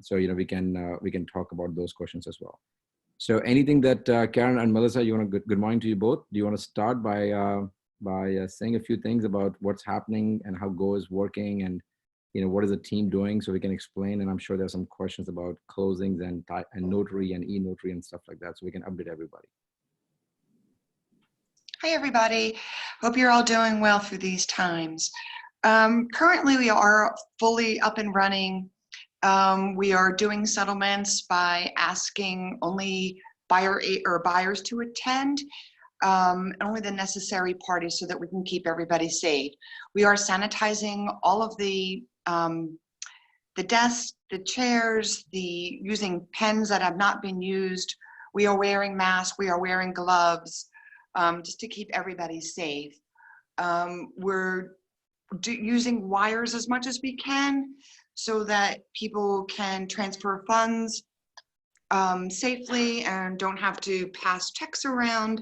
So, we can talk about those questions as well. So anything that Karen and Melissa, you want to, good morning to you both. Do you want to start by saying a few things about what's happening and how Go is working, and what is the team doing, so we can explain? And I'm sure there's some questions about closings and Notary and e-Notary and stuff like that, so we can update everybody. Hi, everybody. Hope you're all doing well through these times. Currently, we are fully up and running. We are doing settlements by asking only buyers to attend, only the necessary parties, so that we can keep everybody safe. We are sanitizing all of the desks, the chairs, using pens that have not been used. We are wearing masks. We are wearing gloves. Just to keep everybody safe. We're using wires as much as we can so that people can transfer funds safely and don't have to pass checks around.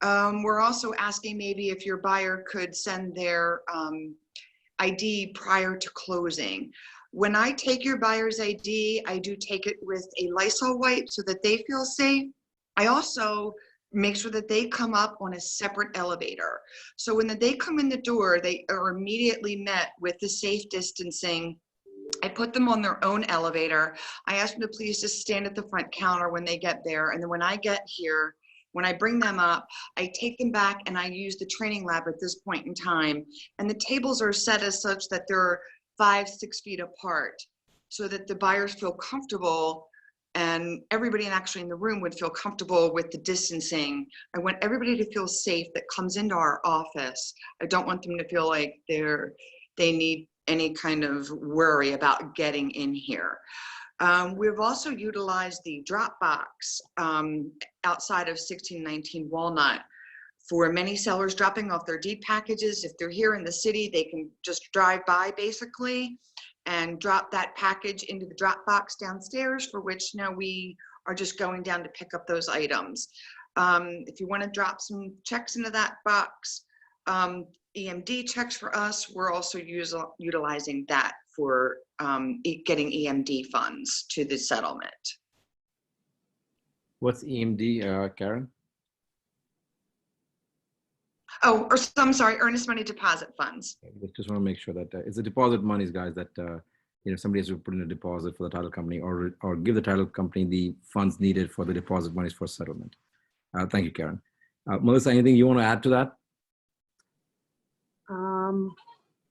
We're also asking maybe if your buyer could send their ID prior to closing. When I take your buyer's ID, I do take it with a Lysol wipe so that they feel safe. I also make sure that they come up on a separate elevator. So when they come in the door, they are immediately met with the safe distancing. I put them on their own elevator. I ask them to please just stand at the front counter when they get there. And then when I get here, when I bring them up, I take them back and I use the training lab at this point in time. And the tables are set as such that they're 5-6 feet apart so that the buyers feel comfortable, and everybody actually in the room would feel comfortable with the distancing. I want everybody to feel safe that comes into our office. I don't want them to feel like they need any kind of worry about getting in here. We've also utilized the drop box outside of 1619 Walnut for many sellers dropping off their deed packages. If they're here in the city, they can just drive by basically and drop that package into the drop box downstairs, for which now we are just going down to pick up those items. If you want to drop some checks into that box, EMD checks for us, we're also utilizing that for getting EMD funds to the settlement. What's EMD, Karen? Oh, or I'm sorry, earnest money deposit funds. I just want to make sure that it's the deposit monies, guys, that somebody has to put in a deposit for the title company, or give the title company the funds needed for the deposit monies for settlement. Thank you, Karen. Melissa, anything you want to add to that?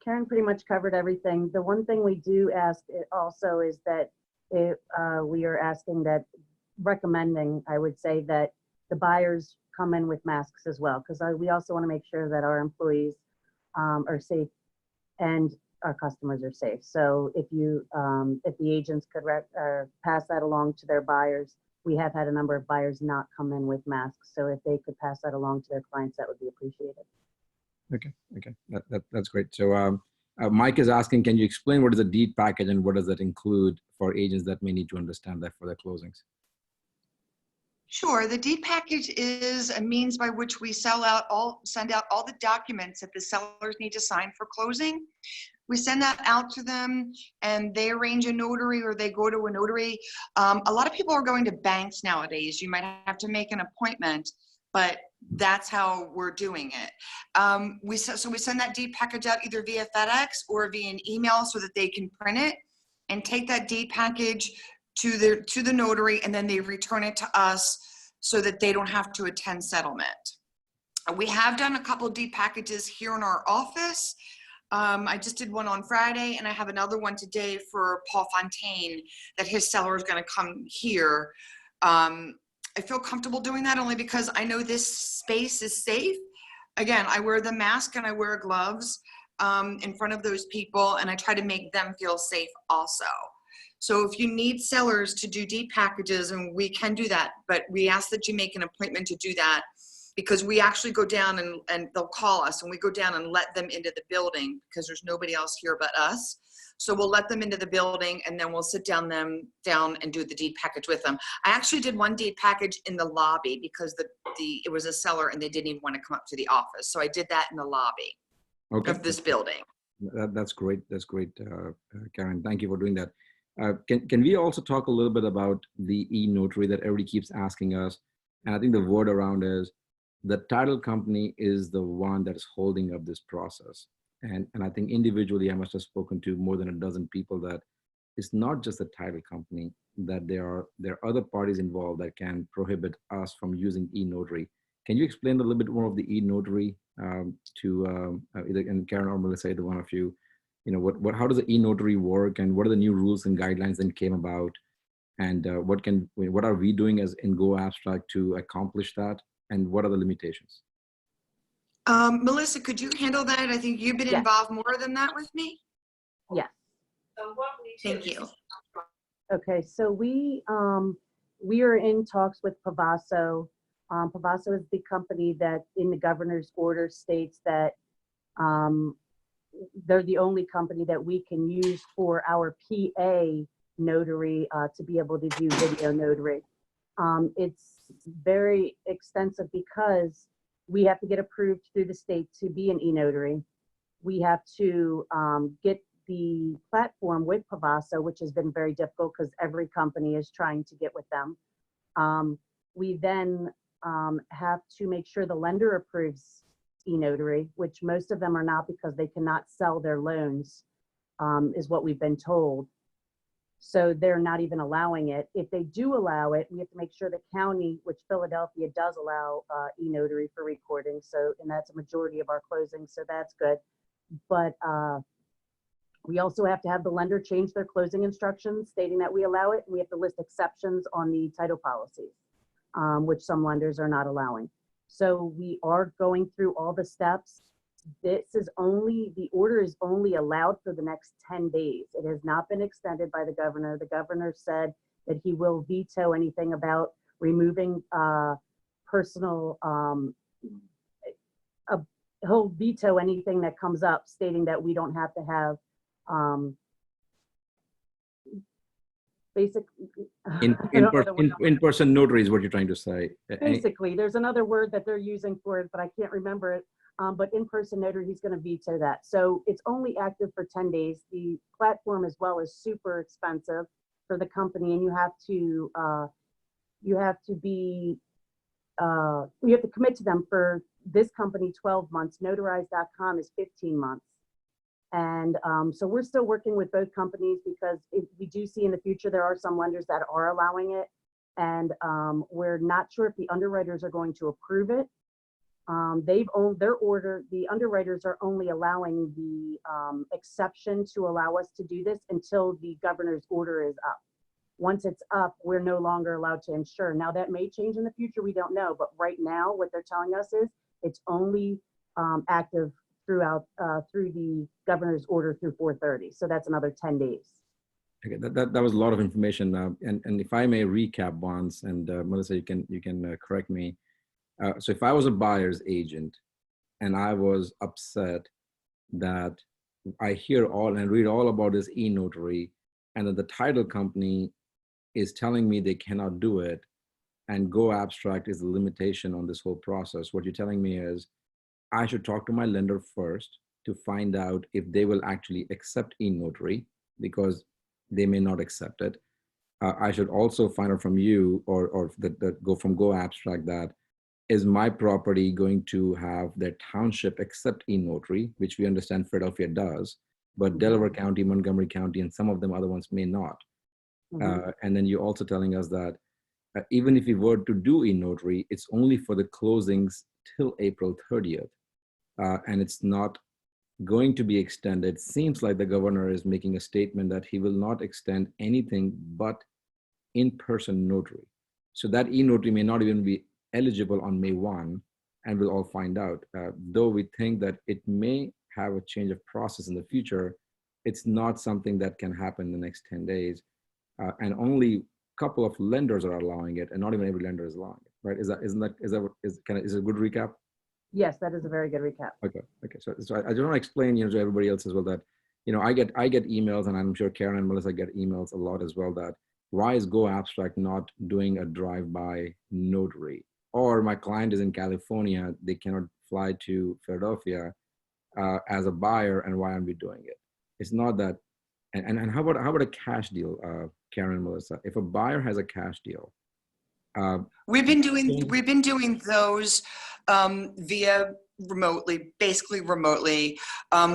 Karen pretty much covered everything. The one thing we do ask also is that we are asking that, recommending, I would say, that the buyers come in with masks as well, because we also want to make sure that our employees are safe and our customers are safe. So if the agents could pass that along to their buyers, we have had a number of buyers not come in with masks. So if they could pass that along to their clients, that would be appreciated. Okay, that's great. So Mike is asking, can you explain what is a deed package and what does that include for agents that may need to understand that for their closings? Sure. The deed package is a means by which we send out all the documents that the sellers need to sign for closing. We send that out to them and they arrange a notary, or they go to a notary. A lot of people are going to banks nowadays. You might have to make an appointment, but that's how we're doing it. So we send that deed package out either via FedEx or via an email so that they can print it and take that deed package to the notary, and then they return it to us so that they don't have to attend settlement. We have done a couple of deed packages here in our office. I just did one on Friday, and I have another one today for Paul Fontaine that his seller is going to come here. I feel comfortable doing that only because I know this space is safe. Again, I wear the mask and I wear gloves in front of those people, and I try to make them feel safe also. So if you need sellers to do deed packages, and we can do that, but we ask that you make an appointment to do that, because we actually go down and they'll call us, and we go down and let them into the building because there's nobody else here but us. So we'll let them into the building, and then we'll sit down and do the deed package with them. I actually did one deed package in the lobby because it was a seller and they didn't even want to come up to the office. So I did that in the lobby of this building. That's great. That's great, Karen. Thank you for doing that. Can we also talk a little bit about the e-notary that everybody keeps asking us? And I think the word around is the title company is the one that is holding up this process. And I think individually, I must have spoken to more than a dozen people that it's not just the title company, that there are other parties involved that can prohibit us from using e-notary. Can you explain a little bit more of the e-notary to either and Karen or Melissa, either one of you? You know, how does the e-notary work, and what are the new rules and guidelines that came about, and what are we doing as in Go Abstract to accomplish that, and what are the limitations? Melissa, could you handle that? I think you've been Yes. involved more than that with me. Yes. Thank you. Okay, so we are in talks with Pavaso. Pavaso is the company that in the governor's order states that they're the only company that we can use for our PA notary to be able to do video notary. It's very extensive because we have to get approved through the state to be an e-notary. We have to get the platform with Pavaso, which has been very difficult because every company is trying to get with them. We then have to make sure the lender approves e-notary, which most of them are not because they cannot sell their loans, is what we've been told. So they're not even allowing it. If they do allow it, we have to make sure the county, which Philadelphia does allow e-notary for recording. So, and that's a majority of our closings, so that's good. But we also have to have the lender change their closing instructions stating that we allow it. We have to list exceptions on the title policies, which some lenders are not allowing. So we are going through all the steps. The order is only allowed for the next 10 days. It has not been extended by the governor. The governor said that he will veto anything about removing personal, he'll veto anything that comes up stating that we don't have to have basic in-person notary is what you're trying to say. Basically, there's another word that they're using for it, but I can't remember it. But in-person notary, he's going to veto that. So it's only active for 10 days. The platform as well is super expensive for the company, and you have to commit to them for this company 12 months. Notarize.com is 15 months. And so we're still working with both companies because we do see in the future there are some lenders that are allowing it, and we're not sure if the underwriters are going to approve it. They've owned their order. The underwriters are only allowing the exception to allow us to do this until the governor's order is up. Once it's up, we're no longer allowed to insure. Now that may change in the future, we don't know, but right now what they're telling us is it's only active through the governor's order through 4/30. So that's another 10 days. Okay, that was a lot of information. And if I may recap once, and Melissa, you can correct me. So if I was a buyer's agent and I was upset that I hear all and read all about this e-notary, and that the title company is telling me they cannot do it, and Go Abstract is the limitation on this whole process, what you're telling me is I should talk to my lender first to find out if they will actually accept e-notary, because they may not accept it. I should also find out from you or that go from Go Abstract that is my property going to have their township accept e-notary, which we understand Philadelphia does, but Delaware County, Montgomery County, and some of them other ones may not. And then you're also telling us that even if we were to do e-notary, it's only for the closings till April 30th. And it's not going to be extended. Seems like the governor is making a statement that he will not extend anything but in-person notary. So that e-notary may not even be eligible on May 1, and we'll all find out. Though we think that it may have a change of process in the future, it's not something that can happen in the next 10 days. And only a couple of lenders are allowing it, and not even every lender is allowing it, right? Is it a good recap? Yes, that is a very good recap. Okay. So I just want to explain, to everybody else as well that, I get emails, and I'm sure Karen and Melissa get emails a lot as well, that why is Go Abstract not doing a drive-by notary? Or my client is in California, they cannot fly to Philadelphia as a buyer, and why aren't we doing it? It's not that And how about a cash deal, Karen and Melissa? If a buyer has a cash deal, We've been doing those via remotely, basically remotely.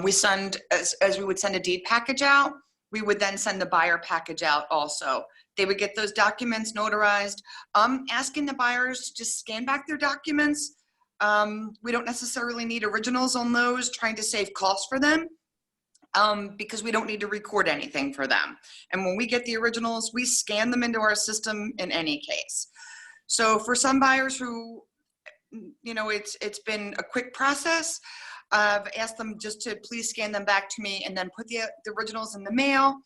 We send, as we would send a deed package out, we would then send the buyer package out also. They would get those documents notarized. Asking the buyers to just scan back their documents. We don't necessarily need originals on those, trying to save costs for them. Because we don't need to record anything for them. And when we get the originals, we scan them into our system in any case. So for some buyers who, you know, it's been a quick process, I've asked them just to please scan them back to me and then put the originals in the mail.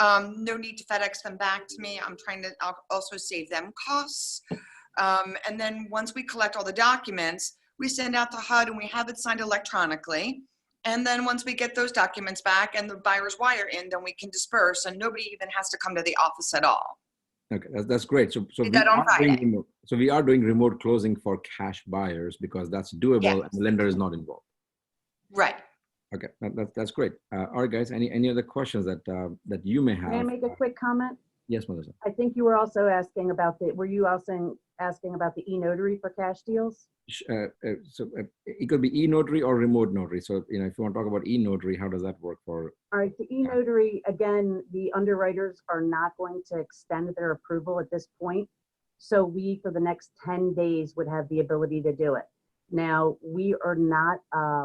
No need to FedEx them back to me. I'm trying to also save them costs. And then once we collect all the documents, we send out the HUD and we have it signed electronically. And then once we get those documents back and the buyer's wire in, then we can disperse and nobody even has to come to the office at all. okay, that's great. So Did that on Friday. we are doing remote closing for cash buyers because that's doable Yes. and the lender is not involved. Right. Okay, that's great. All right, guys, any other questions that you may have? May I make a quick comment? Yes, Melissa. I think you were also asking about were you also asking about the e-notary for cash deals? It could be e-notary or remote notary. So, you know, if you want to talk about e-notary, how does that work for? All right, the e-notary, again, the underwriters are not going to extend their approval at this point. So we, for the next 10 days, would have the ability to do it. Now, we are not,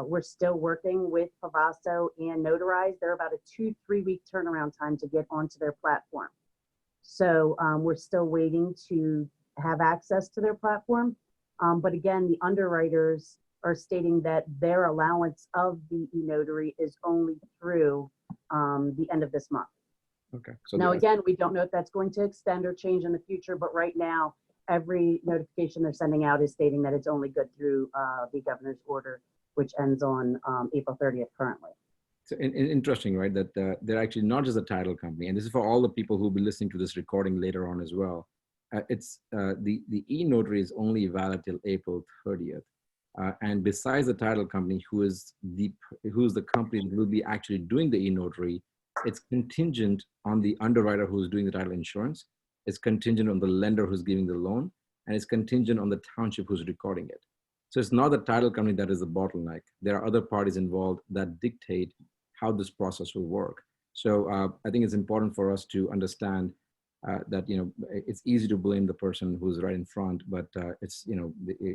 we're still working with Pavaso and Notarize. They're about a 2-3 week turnaround time to get onto their platform. So we're still waiting to have access to their platform. But again, the underwriters are stating that their allowance of the e-notary is only through the end of this month. Okay. So now, again, we don't know if that's going to extend or change in the future, but right now, every notification they're sending out is stating that it's only good through the governor's order, which ends on April 30th currently. So interesting, right? That they're actually not just a title company, and this is for all the people who'll be listening to this recording later on as well. It's the e-notary is only valid till April 30th, and besides the title company, who's the company that will be actually doing the e-notary, it's contingent on the underwriter who's doing the title insurance. It's contingent on the lender who's giving the loan, and it's contingent on the township who's recording it. So it's not the title company that is the bottleneck. There are other parties involved that dictate how this process will work. So I think it's important for us to understand that, you know, it's easy to blame the person who's right in front, but it's, you know,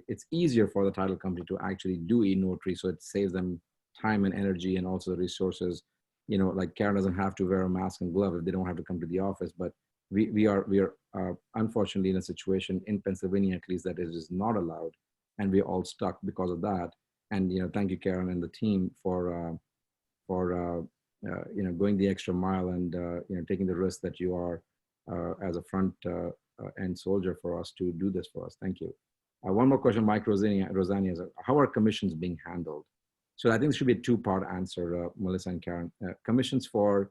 it's easier for the title company to actually do e-notary, so it saves them time and energy and also the resources. You know, like Karen doesn't have to wear a mask and glove if they don't have to come to the office, but we are unfortunately in a situation in Pennsylvania, at least, that it is not allowed, and we're all stuck because of that. And, you know, thank you, Karen and the team for you know, going the extra mile and you know, taking the risk that you are as a front end soldier for us to do this for us. Thank you. One more question, Mike Rosani, is how are commissions being handled? So I think it should be a two-part answer, Melissa and Karen. Commissions for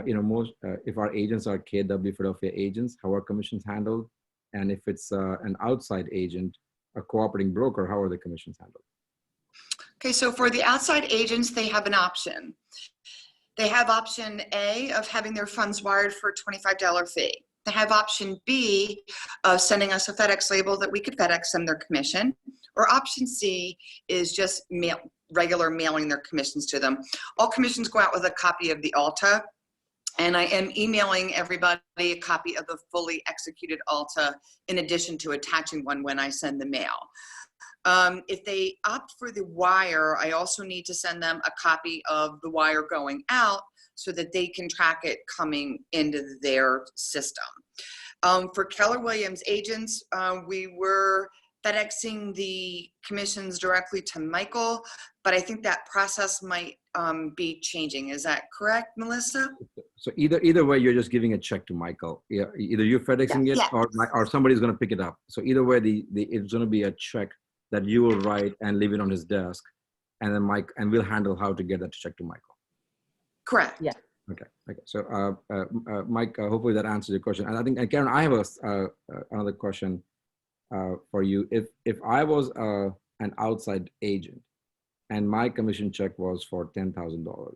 you know, most if our agents are KW Philadelphia agents, how are commissions handled? And if it's an outside agent, a cooperating broker, how are the commissions handled? Okay, so for the outside agents, they have an option. They have option A of having their funds wired for a $25 fee. They have option B of sending us a FedEx label that we could FedEx them their commission. Or option C is just regular mailing their commissions to them. All commissions go out with a copy of the ALTA. And I am emailing everybody a copy of the fully executed ALTA in addition to attaching one when I send the mail. If they opt for the wire, I also need to send them a copy of the wire going out so that they can track it coming into their system. For Keller Williams agents, we were FedExing the commissions directly to Michael, but I think that process might be changing. Is that correct, Melissa? So either way, you're just giving a check to Michael. Yeah, either you're FedExing it or somebody's going to pick it up. So either way, it's going to be a check that you will write and leave it on his desk, and then we'll handle how to get that check to Michael. Correct. Yeah. Okay. So Mike, hopefully that answers your question. And I think, and Karen, I have another question for you. If I was an outside agent and my commission check was for $10,000,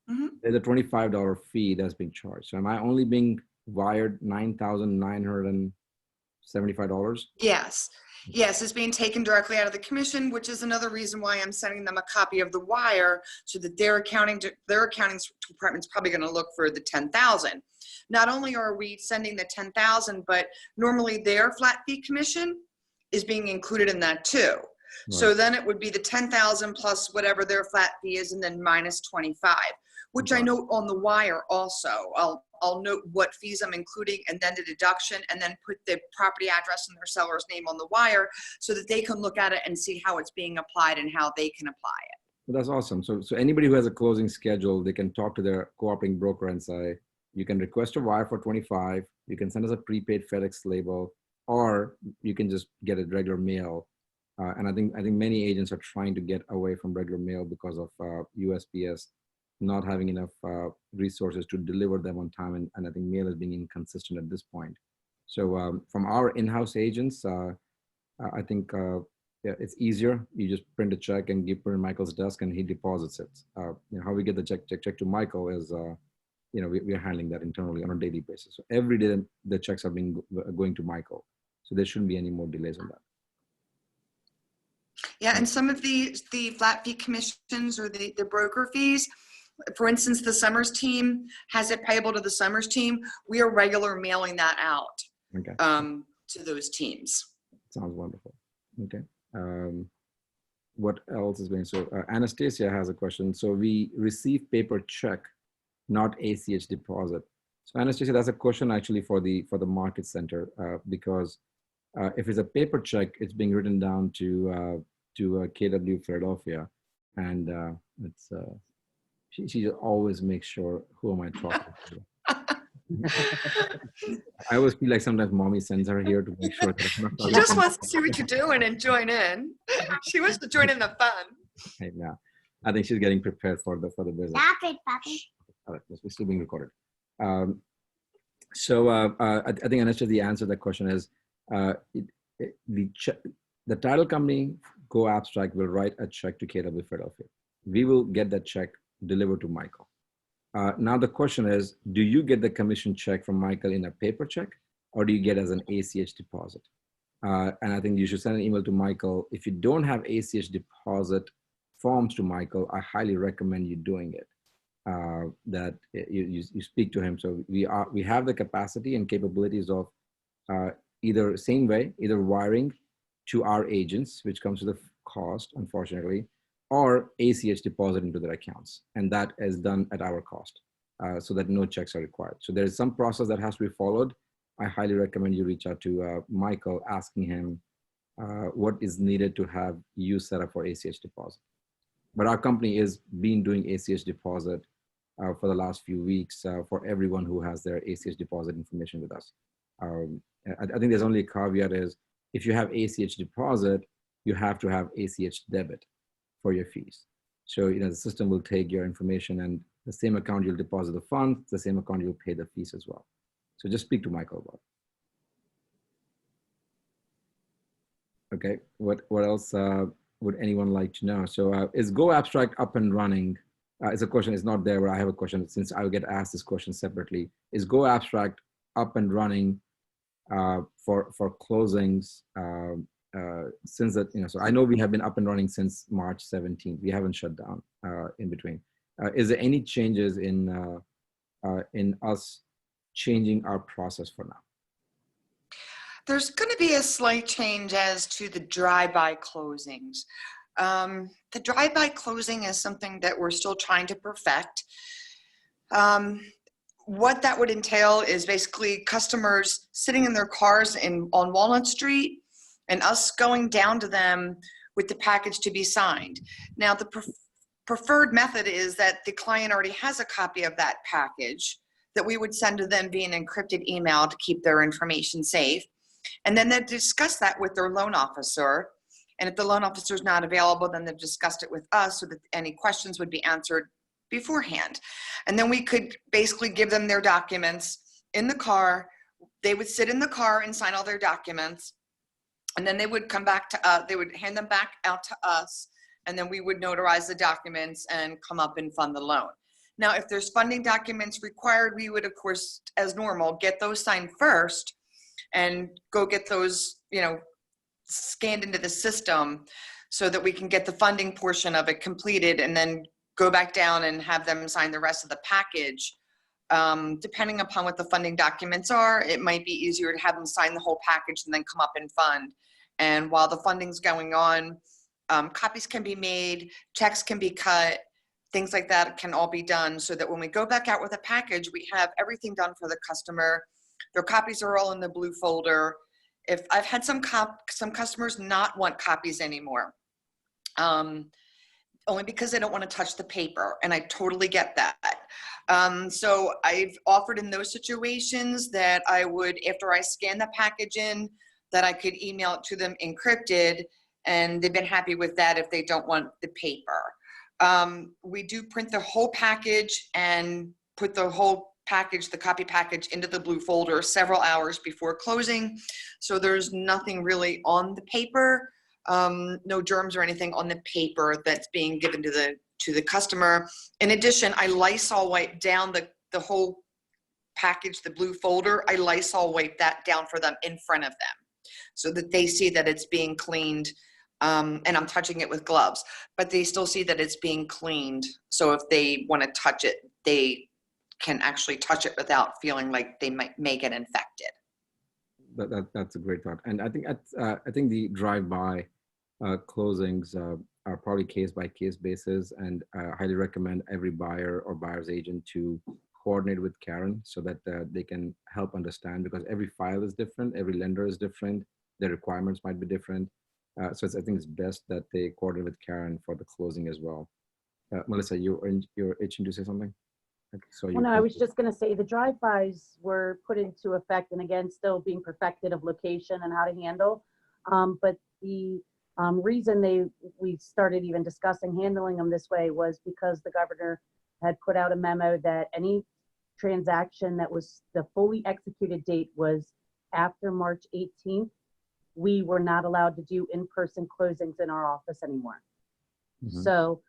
Mhm. there's a $25 fee that's being charged. So am I only being wired $9,975? Yes. Yes, it's being taken directly out of the commission, which is another reason why I'm sending them a copy of the wire so that their accounting department's probably going to look for the 10,000. Not only are we sending the 10,000, but normally their flat fee commission is being included in that too. So then it would be the 10,000 plus whatever their flat fee is, and then minus 25, which I note on the wire also. I'll note what fees I'm including and then the deduction, and then put the property address and their seller's name on the wire so that they can look at it and see how it's being applied and how they can apply it. Well, that's awesome. So anybody who has a closing schedule, they can talk to their cooperating broker and say, you can request a wire for 25, you can send us a prepaid FedEx label, or you can just get a regular mail. And I think many agents are trying to get away from regular mail because of USPS not having enough resources to deliver them on time. And I think mail is being inconsistent at this point. So from our in-house agents, I think it's easier. You just print a check and put it in Michael's desk and he deposits it. How we get the check to Michael is, we are handling that internally on a daily basis. So every day the checks are going to Michael. So there shouldn't be any more delays on that. Yeah, and some of the flat fee commissions or the broker fees, for instance, the Summers team has it payable to the Summers team. We are regular mailing that out to those teams. Sounds wonderful. Okay. What else is going? So Anastasia has a question. So we receive paper check, not ACH deposit. So Anastasia, that's a question actually for the market center because if it's a paper check, it's being written down to KW Philadelphia, and she just always makes sure who am I talking to. I always feel like sometimes mommy sends her here to make sure that I'm not She just wants to see what you're doing and join in. She wants to join in the fun. Hey, now, I think she's getting prepared for the business. Stop it, Papi. All right, we're still being recorded. I think Anastasia, the answer to that question is the title company, Go Abstract, will write a check to KW Philadelphia. We will get that check delivered to Michael. Now the question is, do you get the commission check from Michael in a paper check, or do you get as an ACH deposit? And I think you should send an email to Michael. If you don't have ACH deposit forms to Michael, I highly recommend you doing it. That you speak to him. So we have the capacity and capabilities of either same way, either wiring to our agents, which comes with a cost, unfortunately, or ACH deposit into their accounts. And that is done at our cost so that no checks are required. So there's some process that has to be followed. I highly recommend you reach out to Michael, asking him what is needed to have you set up for ACH deposit. But our company is been doing ACH deposit for the last few weeks for everyone who has their ACH deposit information with us. I think there's only a caveat is if you have ACH deposit, you have to have ACH debit for your fees. So the system will take your information, and the same account you'll deposit the funds, the same account you'll pay the fees as well. So just speak to Michael about it. Okay, what else would anyone like to know? So is Go Abstract up and running? It's a question, it's not there, but I have a question since I will get asked this question separately. Is Go Abstract up and running for closings since that, so I know we have been up and running since March 17th. We haven't shut down in between. Is there any changes in us changing our process for now? There's going to be a slight change as to the drive-by closings. The drive-by closing is something that we're still trying to perfect. What that would entail is basically customers sitting in their cars on Walnut Street and us going down to them with the package to be signed. Now, the preferred method is that the client already has a copy of that package that we would send to them via an encrypted email to keep their information safe. And then they discuss that with their loan officer. And if the loan officer is not available, then they've discussed it with us so that any questions would be answered beforehand. And then we could basically give them their documents in the car. They would sit in the car and sign all their documents. And then they would come back to us, they would hand them back out to us. And then we would notarize the documents and come up and fund the loan. Now, if there's funding documents required, we would, of course, as normal, get those signed first and go get those, scanned into the system so that we can get the funding portion of it completed and then go back down and have them sign the rest of the package. Depending upon what the funding documents are, it might be easier to have them sign the whole package and then come up and fund. And while the funding's going on, copies can be made, checks can be cut, things like that can all be done so that when we go back out with a package, we have everything done for the customer. Their copies are all in the blue folder. If I've had some customers not want copies anymore, only because they don't want to touch the paper, and I totally get that. So I've offered in those situations that I would, after I scan the package in, that I could email it to them encrypted, and they've been happy with that if they don't want the paper. We do print the whole package and put the whole package, the copy package, into the blue folder several hours before closing. So there's nothing really on the paper, no germs or anything on the paper that's being given to the customer. In addition, I Lysol wipe down the whole package, the blue folder. I Lysol wipe that down for them in front of them so that they see that it's being cleaned. And I'm touching it with gloves, but they still see that it's being cleaned. So if they want to touch it, they can actually touch it without feeling like they may get infected. That's a great thought. And I think the drive-by closings are probably case-by-case basis, and I highly recommend every buyer or buyer's agent to coordinate with Karen so that they can help understand, because every file is different, every lender is different, their requirements might be different. So I think it's best that they coordinate with Karen for the closing as well. Melissa, you're itching to say something? Well, no, I was just going to say the drive-bys were put into effect, and again, still being perfected of location and how to handle. But the reason we started even discussing handling them this way was because the governor had put out a memo that any transaction that was the fully executed date was after March 18th, we were not allowed to do in-person closings in our office anymore. Mm-hmm. So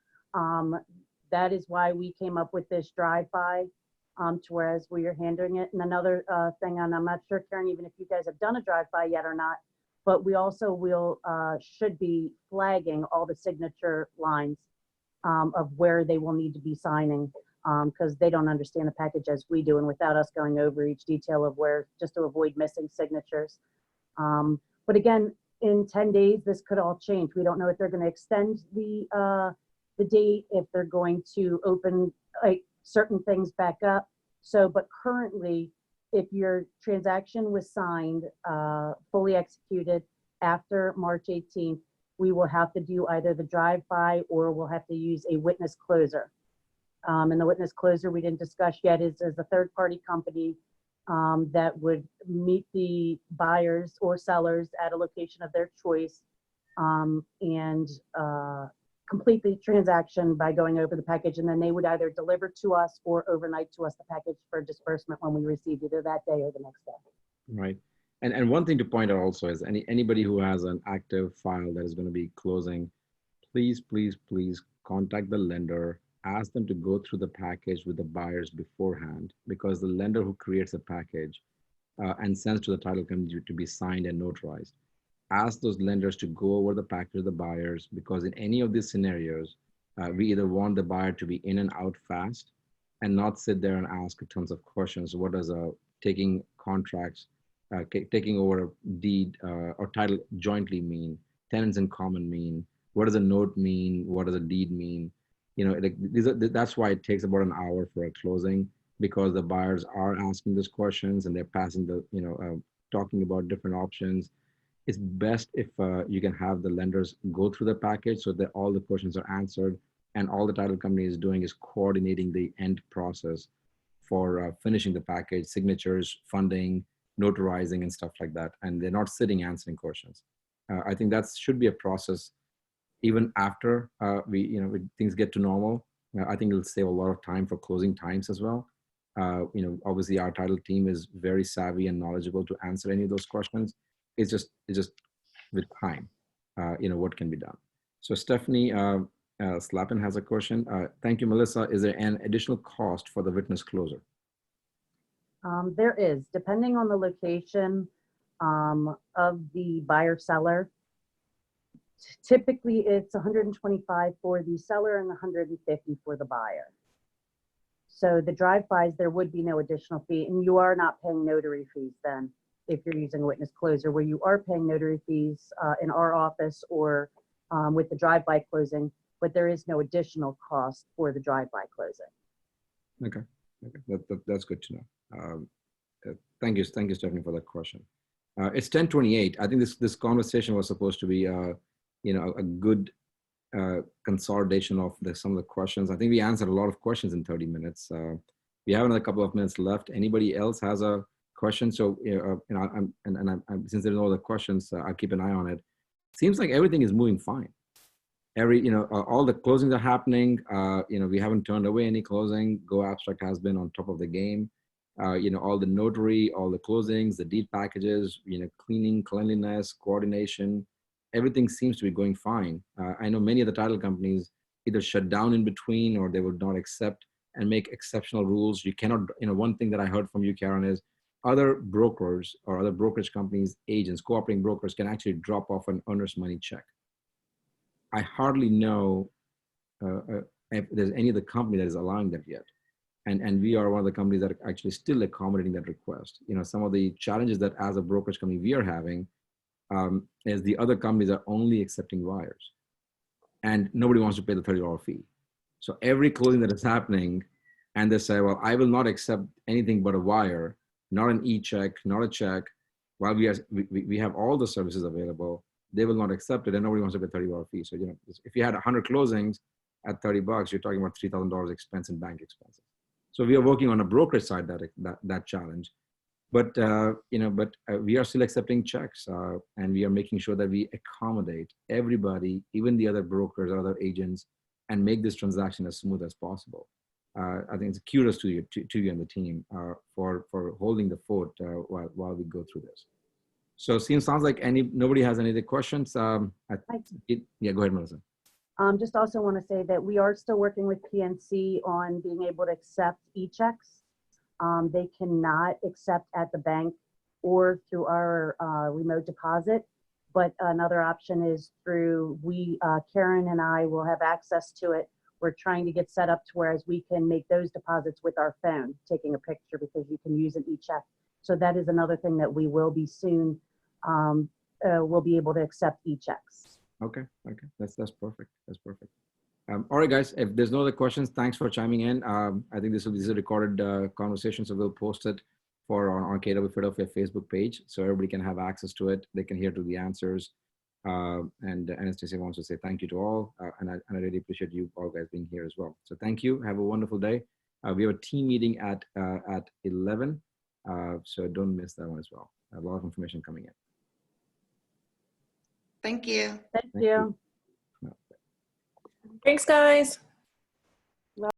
that is why we came up with this drive-by to whereas we are handling it. And another thing, and I'm not sure, Karen, even if you guys have done a drive-by yet or not, but we also should be flagging all the signature lines of where they will need to be signing, because they don't understand the package as we do, and without us going over each detail of where, just to avoid missing signatures. But again, in 10 days, this could all change. We don't know if they're going to extend the date, if they're going to open like certain things back up. So, but currently, if your transaction was signed, fully executed after March 18th, we will have to do either the drive-by or we'll have to use a witness closer. And the witness closer we didn't discuss yet is a third-party company that would meet the buyers or sellers at a location of their choice and complete the transaction by going over the package, and then they would either deliver to us or overnight to us the package for disbursement when we receive either that day or the next day. Right. And one thing to point out also is anybody who has an active file that is going to be closing, please contact the lender, ask them to go through the package with the buyers beforehand, because the lender who creates a package and sends to the title company to be signed and notarized, ask those lenders to go over the package with the buyers, because in any of these scenarios, we either want the buyer to be in and out fast and not sit there and ask tons of questions. What does taking contracts, taking over a deed or title jointly mean? Tenants in common mean? What does a note mean? What does a deed mean? That's why it takes about an hour for a closing, because the buyers are asking those questions and they're passing talking about different options. It's best if you can have the lenders go through the package so that all the questions are answered, and all the title company is doing is coordinating the end process for finishing the package, signatures, funding, notarizing, and stuff like that. And they're not sitting answering questions. I think that should be a process even after things get to normal. I think it'll save a lot of time for closing times as well. Obviously our title team is very savvy and knowledgeable to answer any of those questions. It's just with time, what can be done. So Stephanie, Slappin has a question. Thank you, Melissa. Is there an additional cost for the witness closer? There is, depending on the location of the buyer seller. Typically, it's 125 for the seller and 150 for the buyer. So the drive-bys, there would be no additional fee, and you are not paying notary fees then if you're using a witness closer. Where you are paying notary fees in our office or with the drive-by closing, but there is no additional cost for the drive-by closing. Okay, that's good to know. Thank you, Stephanie, for that question. It's 10:28. I think this conversation was supposed to be, a good consolidation of some of the questions. I think we answered a lot of questions in 30 minutes. We have another couple of minutes left. Anybody else has a question? So, since there's no other questions, I'll keep an eye on it. Seems like everything is moving fine. All the closings are happening. We haven't turned away any closing. Go Abstract has been on top of the game. All the notary, all the closings, the deed packages, cleaning, cleanliness, coordination, everything seems to be going fine. I know many of the title companies either shut down in between or they would not accept and make exceptional rules. You cannot, one thing that I heard from you, Karen, is other brokers or other brokerage companies, agents, cooperating brokers can actually drop off an earnest money check. I hardly know if there's any other company that is allowing that yet. And we are one of the companies that are actually still accommodating that request. Some of the challenges that as a brokerage company we are having is the other companies are only accepting wires. And nobody wants to pay the $30 fee. So every closing that is happening, and they say, well, I will not accept anything but a wire, not an e-check, not a check. While we have all the services available, they will not accept it, and nobody wants to pay $30 fee. So if you had 100 closings at $30, you're talking about $3,000 expense in bank expenses. So we are working on a brokerage side that challenge, but we are still accepting checks, and we are making sure that we accommodate everybody, even the other brokers, other agents, and make this transaction as smooth as possible. I think it's kudos to you and the team for holding the fort while we go through this. So sounds like nobody has any other questions. Yeah, go ahead, Melissa. Just also want to say that we are still working with PNC on being able to accept e-checks. They cannot accept at the bank or through our remote deposit, but another option is through Karen and I will have access to it. We're trying to get set up to whereas we can make those deposits with our phone, taking a picture because you can use an e-check. So that is another thing that we will be soon. We'll be able to accept e-checks. Okay. That's perfect. That's perfect. All right, guys, if there's no other questions, thanks for chiming in. I think this is a recorded conversation, so we'll post it on KW Philadelphia Facebook page so everybody can have access to it. They can hear to the answers. And Anastasia wants to say thank you to all. And I really appreciate you all guys being here as well. So thank you. Have a wonderful day. We have a team meeting at 11. So don't miss that one as well. A lot of information coming in. Thank you. Thank you. Thanks, guys.